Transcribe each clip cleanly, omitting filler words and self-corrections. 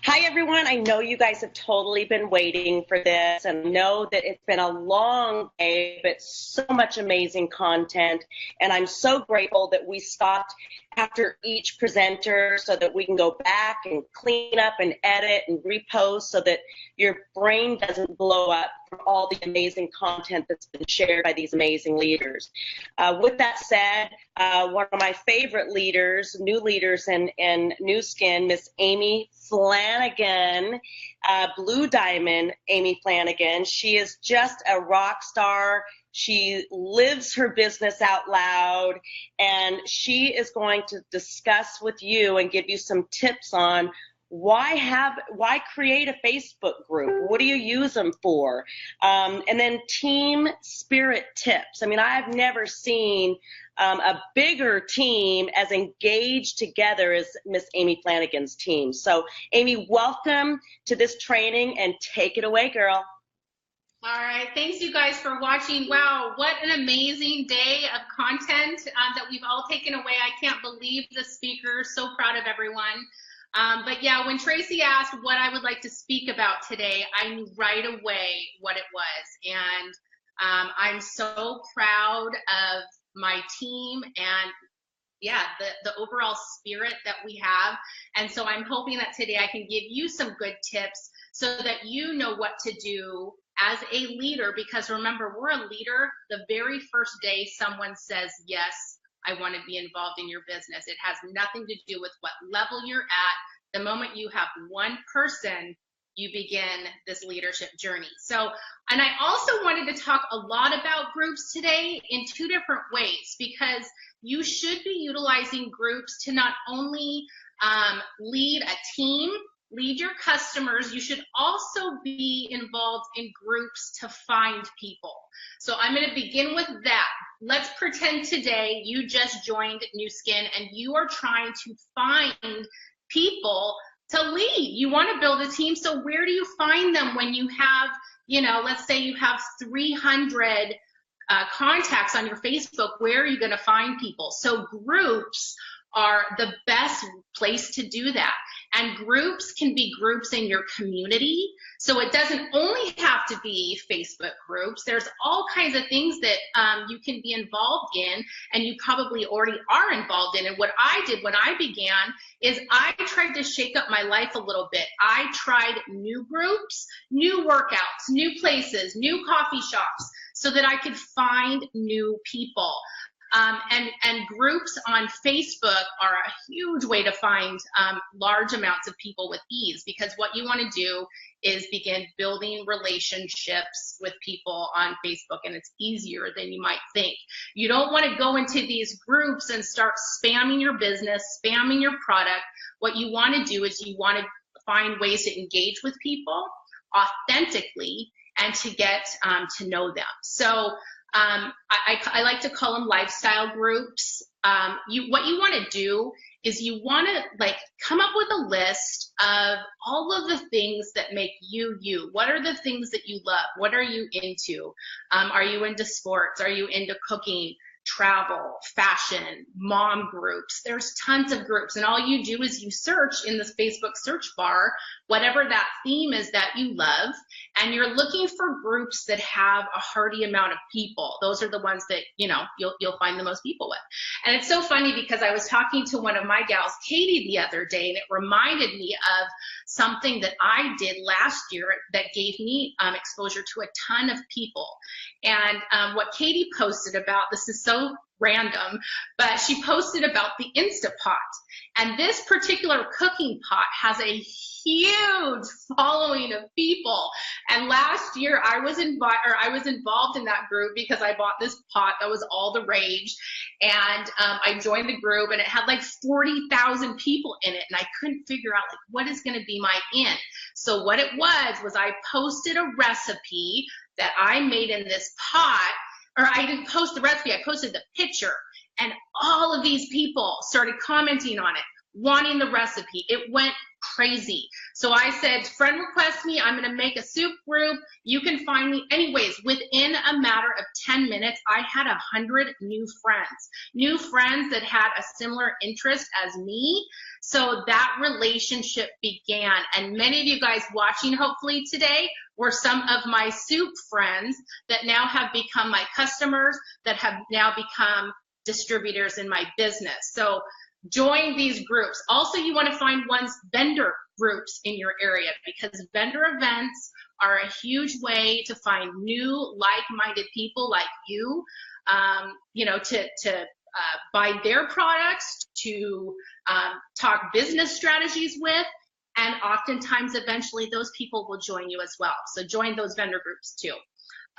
Hi, everyone. I know you guys have totally been waiting for this and know that it's been a long day, but so much amazing content. And I'm so grateful that we stopped after each presenter so that we can go back and clean up and edit and repost so that your brain doesn't blow up from all the amazing content that's been shared by these amazing leaders. With that said, one of my favorite leaders, new leaders in New Skin, Miss Amy Flanagan, Blue Diamond Amy Flanagan. She is just a rock star. She lives her business out loud, and she is going to discuss with you and give you some tips on why create a Facebook group? What do you use them for? And then team spirit tips. I mean, I've never seen a bigger team as engaged together as Miss Amy Flanagan's team. So, Amy, welcome to this training, and take it away, girl. All right, thanks you guys for watching. Wow, what an amazing day of content that we've all taken away. I can't believe the speakers, so proud of everyone. But yeah, when Tracy asked what I would like to speak about today, I knew right away what it was. And I'm so proud of my team and yeah, the overall spirit that we have. And so I'm hoping that today I can give you some good tips so that you know what to do as a leader, because remember, we're a leader. The very first day someone says, yes, I want to be involved in your business, it has nothing to do with what level you're at. The moment you have one person, you begin this leadership journey. So, and I also wanted to talk a lot about groups today in two different ways, because you should be utilizing groups to not only lead a team, lead your customers, you should also be involved in groups to find people. So I'm going to begin with that. Let's pretend today you just joined New Skin and you are trying to find people to lead. You want to build a team, so where do you find them when you have, let's say you have 300 contacts on your Facebook? Where are you going to find people? So groups are the best place to do that. And groups can be groups in your community. So it doesn't only have to be Facebook groups. There's all kinds of things that you can be involved in, and you probably already are involved in. And what I did when I began is I tried to shake up my life a little bit. I tried new groups, new workouts, new places, new coffee shops, so that I could find new people. And groups on Facebook are a huge way to find large amounts of people with ease, because what you want to do is begin building relationships with people on Facebook, and it's easier than you might think. You don't want to go into these groups and start spamming your business, spamming your product. What you want to do is you want to find ways to engage with people authentically and to get to know them. So I like to call them lifestyle groups. What you want to do is you want to come up with a list of all of the things that make you you. What are the things that you love? What are you into? Are you into sports? Are you into cooking, travel, fashion, mom groups? There's tons of groups, and all you do is you search in this Facebook search bar whatever that theme is that you love, and you're looking for groups that have a hearty amount of people. Those are the ones that you'll find the most people with. And it's so funny because I was talking to one of my gals, Katie, the other day, and it reminded me of something that I did last year that gave me exposure to a ton of people. And what Katie posted about, this is so random, but she posted about the Instapot. And this particular cooking pot has a huge following of people. And last year I was involved in that group because I bought this pot that was all the rage. And I joined the group, and it had like 40,000 people in it. And I couldn't figure out what is going to be my in. So what it was I posted a recipe that I made in this pot. Or I didn't post the recipe, I posted the picture, and all of these people started commenting on it. wanting the recipe. It went crazy. So I said, friend request me, I'm going to make a soup group. You can find me. Anyways, within a matter of 10 minutes, I had 100 new friends that had a similar interest as me. So that relationship began. And many of you guys watching hopefully today were some of my soup friends that now have become my customers, that have now become distributors in my business. So join these groups. Also, you want to find vendor groups in your area, because vendor events are a huge way to find new like-minded people like you, to buy their products, to talk business strategies with, and oftentimes eventually those people will join you as well. So join those vendor groups too.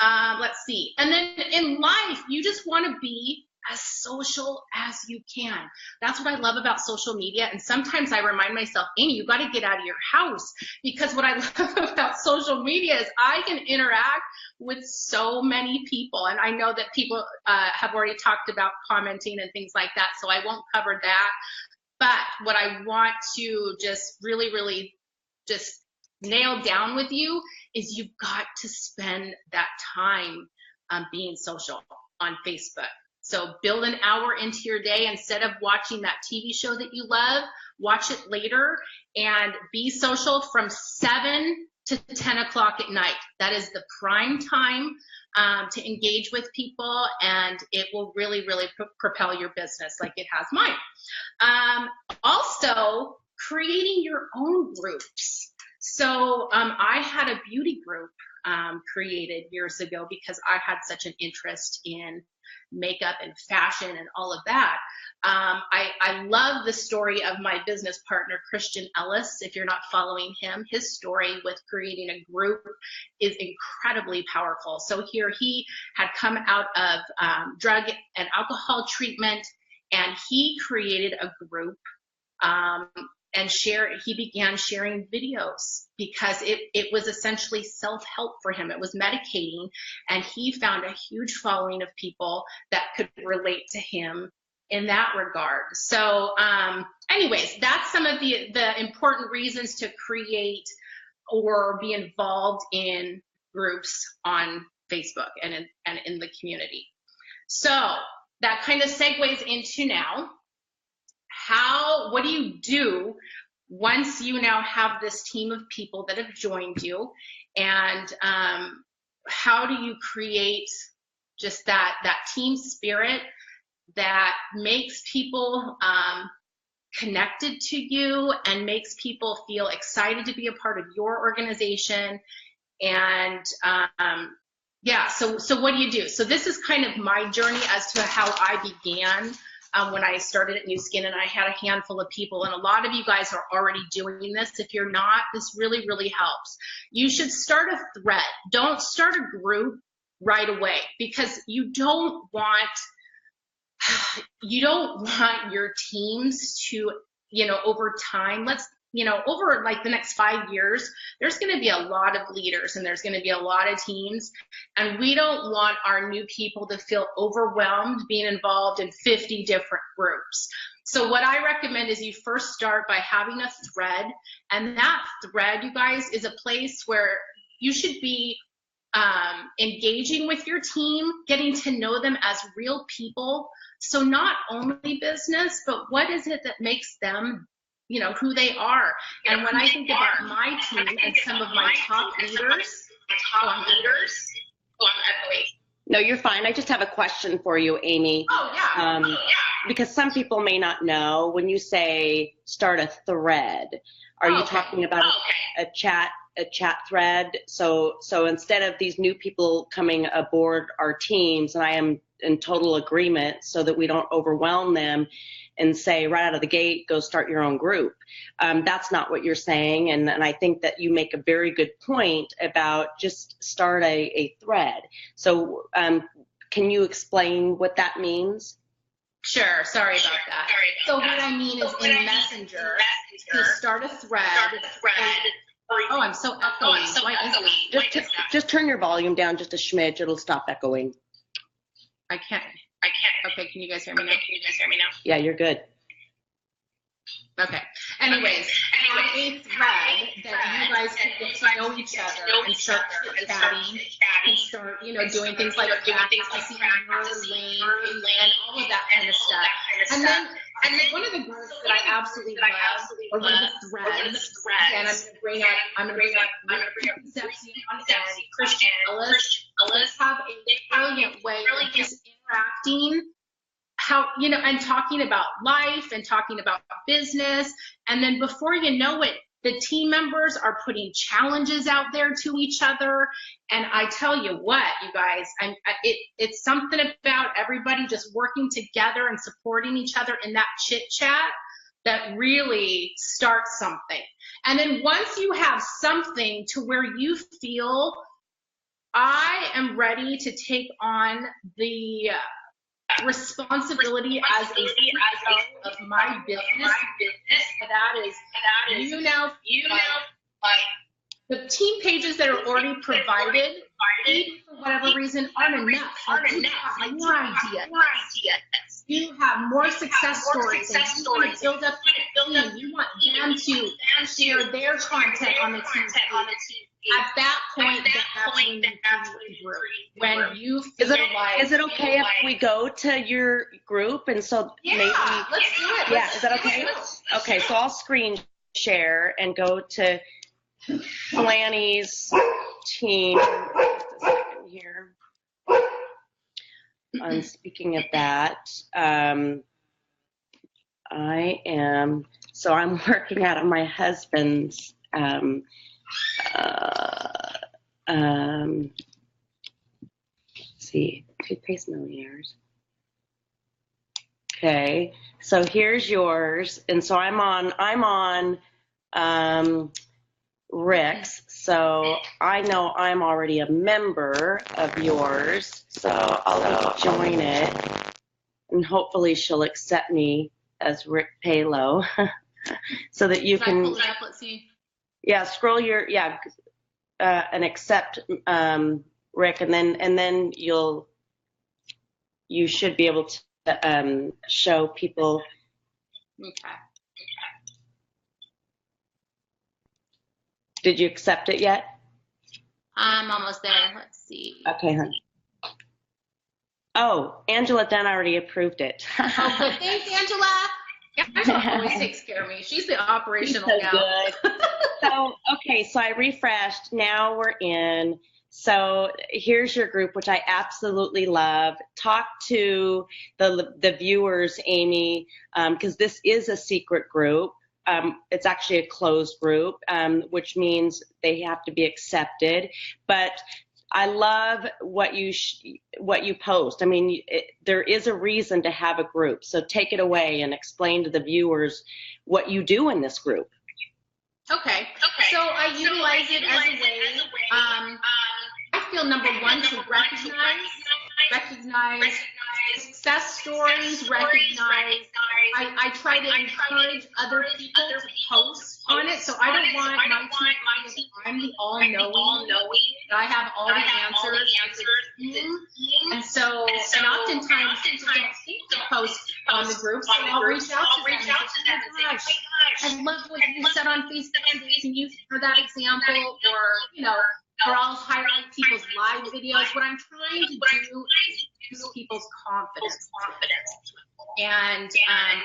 Let's see. And then in life, you just want to be as social as you can. That's what I love about social media. And sometimes I remind myself, Amy, you got to get out of your house, because what I love about social media is I can interact with so many people. And I know that people have already talked about commenting and things like that, so I won't cover that. But what I want to just really just nail down with you is you've got to spend that time being social on Facebook. So build an hour into your day. Instead of watching that TV show that you love, watch it later, and be social from 7 to 10 o'clock at night. That is the prime time to engage with people, and it will really propel your business like it has mine. Also, creating your own groups. So I had a beauty group created years ago because I had such an interest in makeup and fashion and all of that. I love the story of my business partner, Christian Ellis. If you're not following him, his story with creating a group is incredibly powerful. So here he had come out of drug and alcohol treatment, and he created a group and he began sharing videos because it was essentially self-help for him. It was medicating, and he found a huge following of people that could relate to him in that regard. So anyways, that's some of the important reasons to create or be involved in groups on Facebook and in the community. So that kind of segues into now, what do you do once you now have this team of people that have joined you, and how do you create just that team spirit that makes people connected to you and makes people feel excited to be a part of your organization? And so what do you do? So this is kind of my journey as to how I began when I started at New Skin, and I had a handful of people, and a lot of you guys are already doing this. If you're not, this really helps. You should start a thread. Don't start a group right away, because you don't want your teams to, over time, over like the next 5 years, there's going to be a lot of leaders and there's going to be a lot of teams, and we don't want our new people to feel overwhelmed being involved in 50 different groups. So what I recommend is you first start by having a thread, and that thread, you guys, is a place where you should be engaging with your team, getting to know them as real people. So not only business, but what is it that makes them who they are. And when I think about my team and some of my top leaders, I'm echoing. No, you're fine. I just have a question for you, Amy. Oh, yeah. Because some people may not know, when you say start a thread, are you talking about a chat thread? So instead of these new people coming aboard our teams, and I am in total agreement, so that we don't overwhelm them and say right out of the gate, go start your own group. That's not what you're saying. And I think that you make a very good point about just start a thread. So can you explain what that means? Sure. Sorry about that. So what I mean is in Messenger, to start a thread. Oh, I'm so echoing. Just turn your volume down just a smidge. It'll stop echoing. I can't. Okay, can you guys hear me now? Yeah, you're good. Okay. Anyways, have a thread that you guys can get to know each other and start chatting and start, doing things like practicing your lane and all of that kind of stuff. And then one of the groups that I absolutely love, or one of the threads, and I'm going to bring up Traci and Christian Ellis have a brilliant way of just interacting, and talking about life and talking about business. And then before you know it, the team members are putting challenges out there to each other. And I tell you what, you guys, it's something about everybody just working together and supporting each other in that chit chat that really starts something. And then once you have something to where you feel, I am ready to take on the responsibility as a CEO of my business. That is, the team pages that are already provided, for whatever reason, aren't enough. Like, more ideas. You have more success stories, and you want to build up the team. You want them to share their content on the team. At that point, that's when you feel is it okay if we go to your group and so maybe let's do it. Yeah, is that okay? Okay, so I'll screen share and go to Flanny's team. Just a second here. Speaking of that, I'm working out of my husband's let's see, Toothpaste Millionaires. Okay, so here's yours, and so I'm on Rick's, so I know I'm already a member of yours, so I'll join it, and hopefully she'll accept me as Rick Palo, so that you can. Pull it up? Let's see. Yeah, scroll and accept Rick, and then you should be able to show people. Okay. Did you accept it yet? I'm almost there. Let's see. Okay, honey. Oh, Angela Dunn already approved it. Oh, good. Thanks, Angela. Angela always takes care of me. She's the operational so gal. Good. So I refreshed. Now we're in. So here's your group, which I absolutely love. Talk to the viewers, Amy, because this is a secret group. It's actually a closed group, which means they have to be accepted. But I love what you post. I mean, there is a reason to have a group. So take it away and explain to the viewers what you do in this group. Okay. So I utilize it as a way. I feel number one to recognize success stories, recognize. I try to encourage other people to post on it. So I don't want my team I'm the all-knowing, that I have all the answers. And so, and oftentimes people don't think to post on the group, so I'll reach out to them and say, oh gosh, I love what you said on Facebook. Can you for that example? Or I'll highlight people's live videos. What I'm trying to do is boost people's confidence. And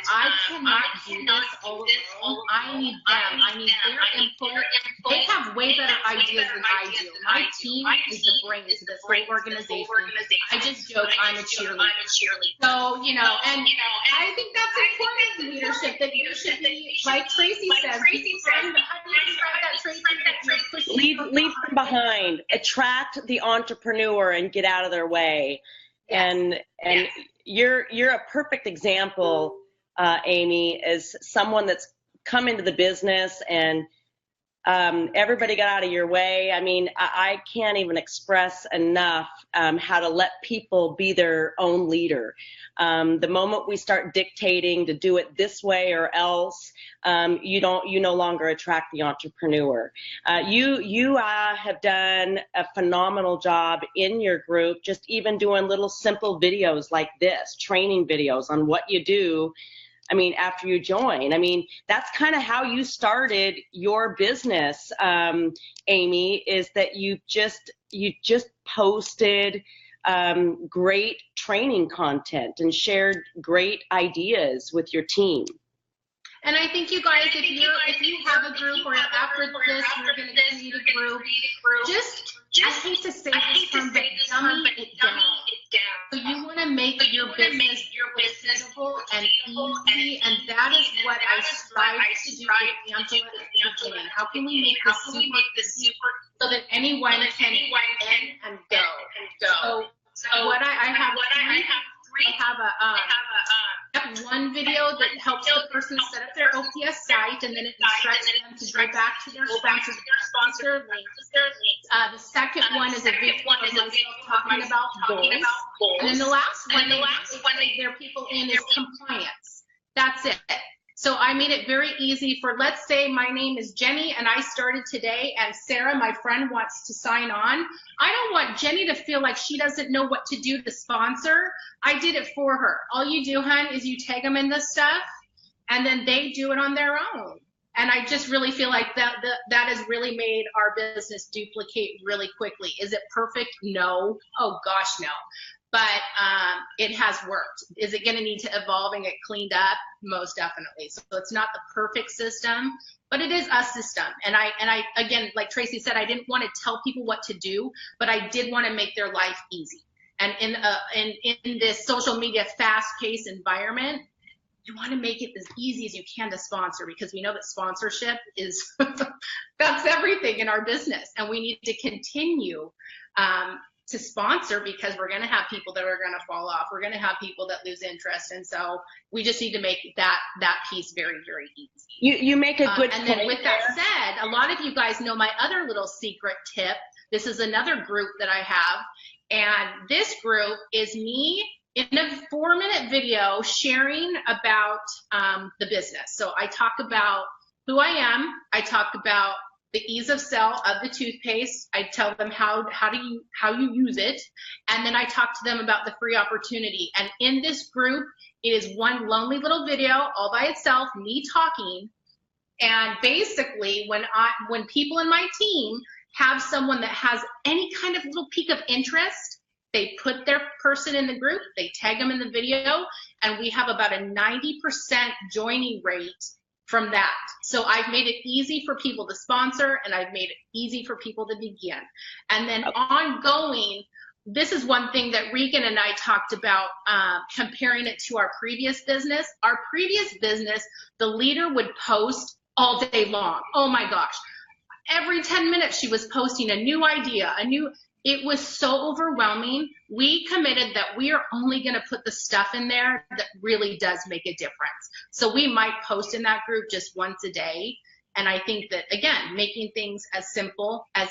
I cannot do this all alone. I need them. I need their input. They have way better ideas than I do. My team is the brains of this whole organization. I just joke I'm a cheerleader. So, and I think that's important in leadership, that you should be, like Traci says, leave them behind. Attract the entrepreneur and get out of their way. Yes. And you're a perfect example, Amy, as someone that's come into the business and everybody got out of your way. I mean, I can't even express enough how to let people be their own leader. The moment we start dictating to do it this way or else, you no longer attract the entrepreneur. You have done a phenomenal job in your group, just even doing little simple videos like this, training videos on what you do after you join. That's kind of how you started your business, Amy, is that you just posted great training content and shared great ideas with your team. And I think you guys, if you have a group, or after this you're going to create a group, I hate to say this term, but dummy it down. So you want to make your business simple and easy, and that is what I strive to do with Angela at the beginning. How can we make this super so that anyone can end and go? So what I have one video that helps the person set up their OPS site, and then it instructs them to go back to their sponsor link. The second one is a video of myself talking about goals. And then the last one their people in is compliance. That's it. So I made it very easy for, let's say my name is Jenny and I started today, and Sarah, my friend, wants to sign on. I don't want Jenny to feel like she doesn't know what to do to sponsor. I did it for her. All you do, hun, is you tag them in this stuff, and then they do it on their own. And I just really feel like that has really made our business duplicate really quickly. Is it perfect? No. Oh gosh, no. But it has worked. Is it going to need to evolve and get cleaned up? Most definitely. So it's not the perfect system, but it is a system. And I again, like Traci said, I didn't want to tell people what to do, but I did want to make their life easy. And in this social media fast-paced environment, you want to make it as easy as you can to sponsor, because we know that sponsorship is that's everything in our business, and we need to continue to sponsor, because we're going to have people that are going to fall off. We're going to have people that lose interest. And so we just need to make that piece very, very easy. You make a good point. And then with that said, a lot of you guys know my other little secret tip. This is another group that I have. And this group is me in a 4-minute video sharing about the business. So I talk about who I am. I talk about the ease of sale of the toothpaste. I tell them how you use it, and then I talk to them about the free opportunity. And in this group, it is one lonely little video all by itself, me talking. And basically, when people in my team have someone that has any kind of little peak of interest, they put their person in the group, they tag them in the video, and we have about a 90% joining rate from that. So I've made it easy for people to sponsor, and I've made it easy for people to begin. And then ongoing, this is one thing that Regan and I talked about, comparing it to our previous business. Our previous business, the leader would post all day long. Oh my gosh. Every 10 minutes she was posting a new idea, it was so overwhelming. We committed that we are only going to put the stuff in there that really does make a difference. So we might post in that group just once a day. And I think that, again, making things as simple as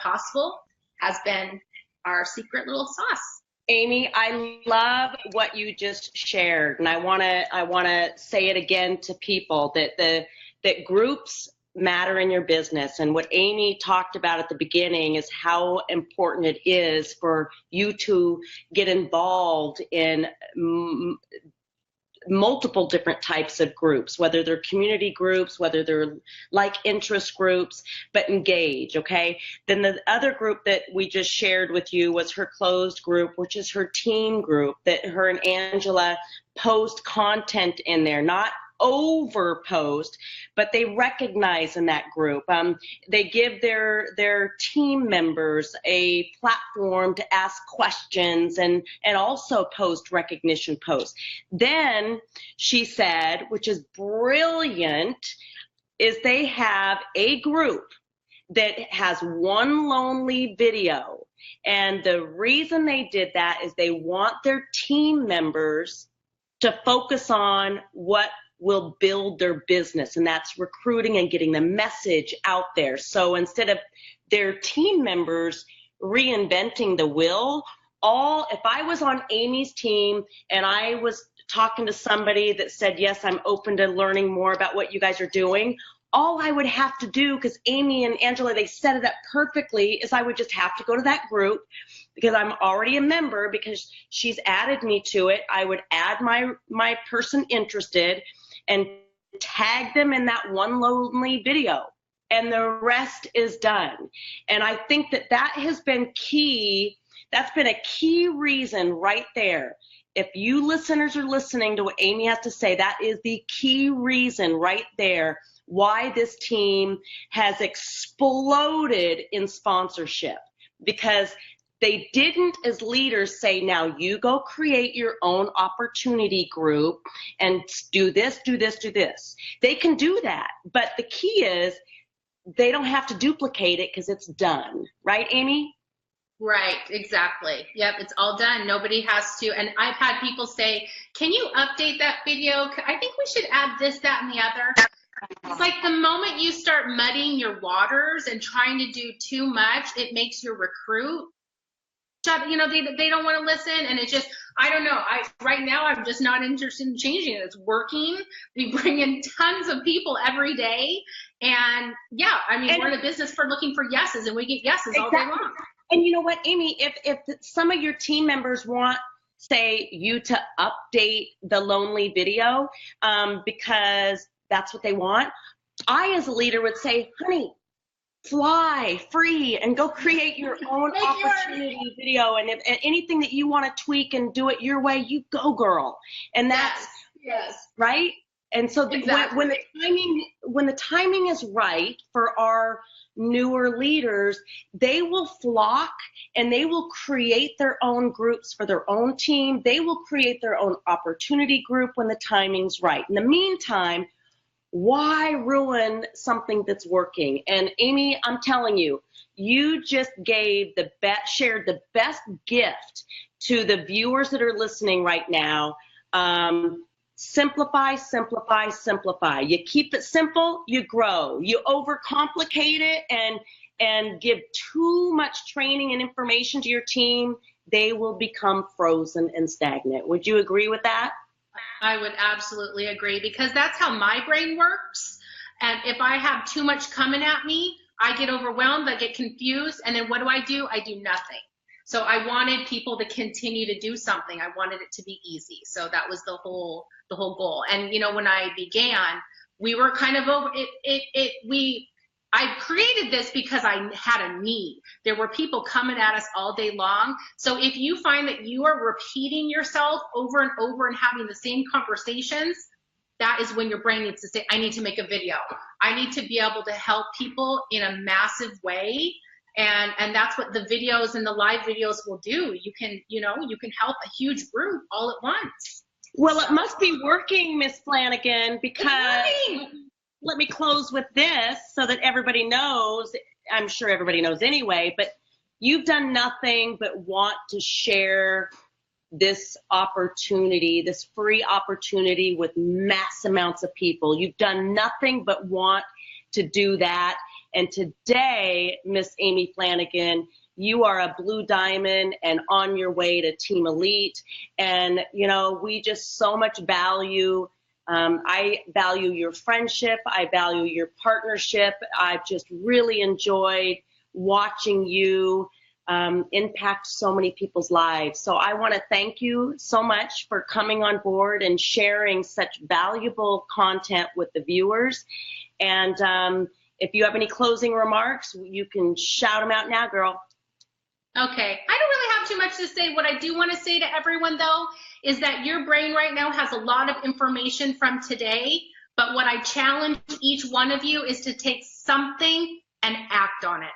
possible has been our secret little sauce. Amy, I love what you just shared. And I want to say it again to people that groups matter in your business. And what Amy talked about at the beginning is how important it is for you to get involved in multiple different types of groups, whether they're community groups, whether they're like interest groups, but engage, okay? Then the other group that we just shared with you was her closed group, which is her team group, that her and Angela post content in there, not over post, but they recognize in that group. They give their team members a platform to ask questions and also post recognition posts. Then she said, which is brilliant, is they have a group that has one lonely video. And the reason they did that is they want their team members to focus on what will build their business, and that's recruiting and getting the message out there. So instead of their team members reinventing the wheel, if I was on Amy's team and I was talking to somebody that said, yes, I'm open to learning more about what you guys are doing, all I would have to do, because Amy and Angela, they set it up perfectly, is I would just have to go to that group because I'm already a member, because she's added me to it. I would add my person interested and tag them in that one lonely video, and the rest is done. And I think that that has been key. That's been a key reason right there. If you listeners are listening to what Amy has to say, that is the key reason right there why this team has exploded in sponsorship, because they didn't, as leaders, say, now you go create your own opportunity group and do this, do this, do this. They can do that, but the key is they don't have to duplicate it because it's done. Right, Amy? Right, exactly. Yep, it's all done. Nobody has to. And I've had people say, can you update that video? I think we should add this, that, and the other. It's like the moment you start muddying your waters and trying to do too much, it makes your recruit shut, they don't want to listen. And it just, I don't know. Right now, I'm just not interested in changing it. It's working. We bring in tons of people every day. And yeah, I mean, we're in the business for looking for yeses, and we get yeses all day long. And you know what, Amy, if some of your team members want, say, you to update the lonely video because that's what they want, I, as a leader, would say, honey, fly free and go create your own opportunity video. And if anything that you want to tweak and do it your way, you go, girl. And that's yes. Right. And so exactly. when the timing is right for our newer leaders, they will flock and they will create their own groups for their own team. They will create their own opportunity group when the timing's right. In the meantime, why ruin something that's working? And Amy, I'm telling you, you just shared the best gift to the viewers that are listening right now. Simplify, simplify, simplify. You keep it simple, you grow. You overcomplicate it and give too much training and information to your team, they will become frozen and stagnant. Would you agree with that? I would absolutely agree, because that's how my brain works. And if I have too much coming at me, I get overwhelmed, I get confused, and then what do? I do nothing. So I wanted people to continue to do something. I wanted it to be easy. So that was the whole goal. And when I began, we were kind of over it. I created this because I had a need. There were people coming at us all day long. So if you find that you are repeating yourself over and over and having the same conversations, that is when your brain needs to say, I need to make a video. I need to be able to help people in a massive way. And that's what the videos and the live videos will do. You can help a huge group all at once. Well, it must be working, Miss Flanagan, because let me close with this so that everybody knows. I'm sure everybody knows anyway, but you've done nothing but want to share this opportunity, this free opportunity with mass amounts of people. You've done nothing but want to do that. And today, Miss Amy Flanagan, you are a blue diamond and on your way to Team Elite. And, we just so much value. I value your friendship. I value your partnership. I've just really enjoyed watching you impact so many people's lives. So I want to thank you so much for coming on board and sharing such valuable content with the viewers. And if you have any closing remarks, you can shout them out now, girl. Okay. I don't really have too much to say. What I do want to say to everyone, though, is that your brain right now has a lot of information from today, but what I challenge each one of you is to take something and act on it.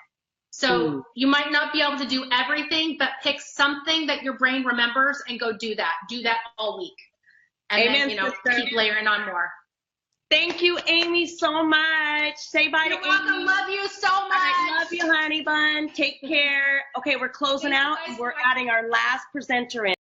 So you might not be able to do everything, but pick something that your brain remembers and go do that. Do that all week. And Amen, then, keep layering on more. Thank you, Amy, so much. Say bye to Amy. You're welcome. Love you so much. All right, love you, honey bun. Take care. Okay, we're closing out. We're adding our last presenter in.